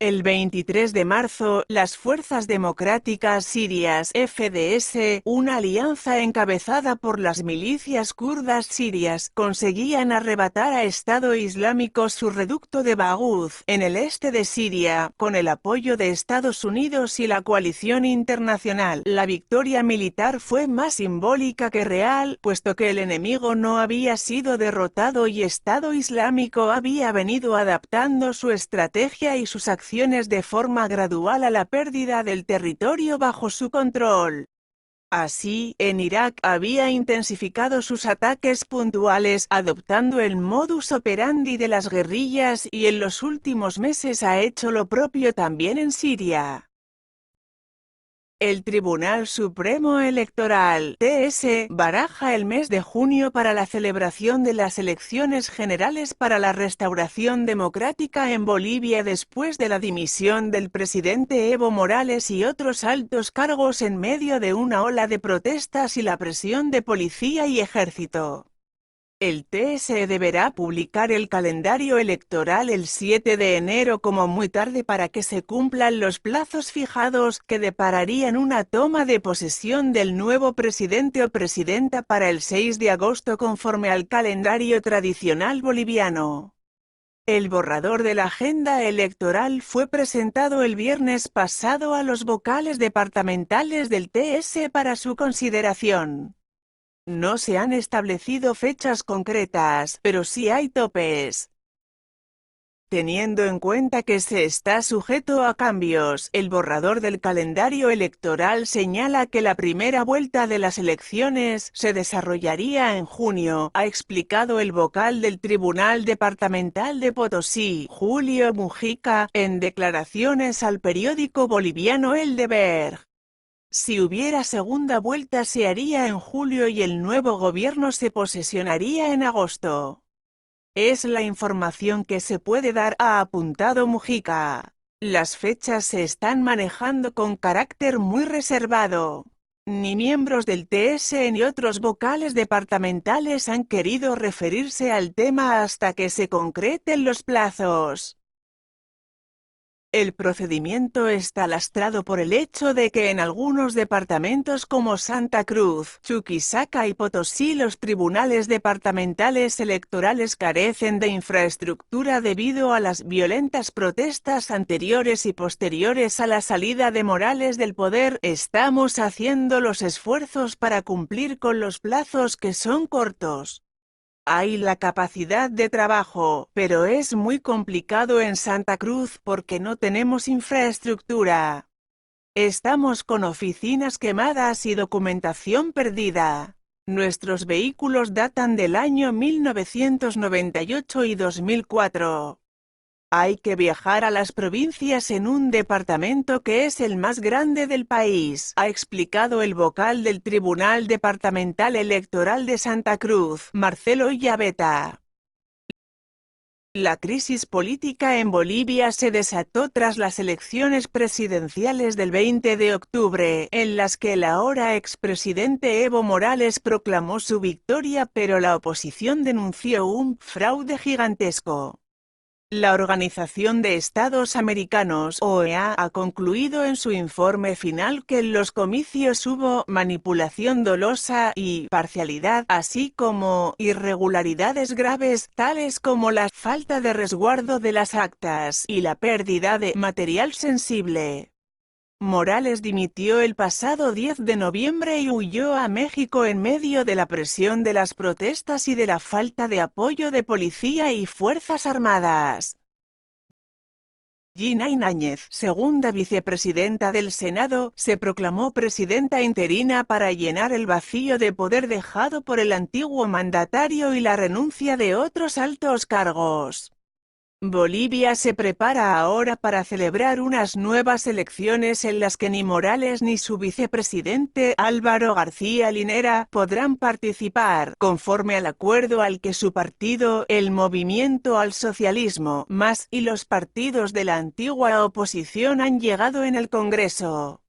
El 23 de marzo, las Fuerzas Democráticas Sirias (FDS), una alianza encabezada por las milicias kurdas sirias, conseguían arrebatar a Estado Islámico su reducto de Baghuz, en el este de Siria, con el apoyo de Estados Unidos y la coalición internacional. La victoria militar fue más simbólica que real, puesto que el enemigo no había sido derrotado y Estado Islámico había venido adaptando su estrategia y sus acciones de forma gradual a la pérdida del territorio bajo su control. Así, en Irak había intensificado sus ataques puntuales, adoptando el modus operandi de las guerrillas, y en los últimos meses ha hecho lo propio también en Siria. El Tribunal Supremo Electoral (TS) baraja el mes de junio para la celebración de las elecciones generales para la restauración democrática en Bolivia después de la dimisión del presidente Evo Morales y otros altos cargos en medio de una ola de protestas y la presión de policía y ejército. El TS deberá publicar el calendario electoral el 7 de enero como muy tarde para que se cumplan los plazos fijados, que depararían una toma de posesión del nuevo presidente o presidenta para el 6 de agosto conforme al calendario tradicional boliviano. El borrador de la agenda electoral fue presentado el viernes pasado a los vocales departamentales del TS para su consideración. No se han establecido fechas concretas, pero sí hay topes. Teniendo en cuenta que se está sujeto a cambios, el borrador del calendario electoral señala que la primera vuelta de las elecciones se desarrollaría en junio, ha explicado el vocal del Tribunal Departamental de Potosí, Julio Mujica, en declaraciones al periódico boliviano El Deber. Si hubiera segunda vuelta se haría en julio y el nuevo gobierno se posesionaría en agosto. Es la información que se puede dar, ha apuntado Mujica. Las fechas se están manejando con carácter muy reservado. Ni miembros del TS ni otros vocales departamentales han querido referirse al tema hasta que se concreten los plazos. El procedimiento está lastrado por el hecho de que en algunos departamentos como Santa Cruz, Chuquisaca y Potosí los tribunales departamentales electorales carecen de infraestructura debido a las violentas protestas anteriores y posteriores a la salida de Morales del poder. Estamos haciendo los esfuerzos para cumplir con los plazos que son cortos. Hay la capacidad de trabajo, pero es muy complicado en Santa Cruz porque no tenemos infraestructura. Estamos con oficinas quemadas y documentación perdida. Nuestros vehículos datan del año 1998 y 2004. Hay que viajar a las provincias en un departamento que es el más grande del país, ha explicado el vocal del Tribunal Departamental Electoral de Santa Cruz, Marcelo Llaveta. La crisis política en Bolivia se desató tras las elecciones presidenciales del 20 de octubre, en las que el ahora expresidente Evo Morales proclamó su victoria, pero la oposición denunció un fraude gigantesco. La Organización de Estados Americanos (OEA) ha concluido en su informe final que en los comicios hubo manipulación dolosa y parcialidad, así como irregularidades graves, tales como la falta de resguardo de las actas y la pérdida de material sensible. Morales dimitió el pasado 10 de noviembre y huyó a México en medio de la presión de las protestas y de la falta de apoyo de policía y fuerzas armadas. Gina Ináñez, segunda vicepresidenta del Senado, se proclamó presidenta interina para llenar el vacío de poder dejado por el antiguo mandatario y la renuncia de otros altos cargos. Bolivia se prepara ahora para celebrar unas nuevas elecciones en las que ni Morales ni su vicepresidente, Álvaro García Linera, podrán participar, conforme al acuerdo al que su partido, el Movimiento al Socialismo, MAS, y los partidos de la antigua oposición han llegado en el Congreso.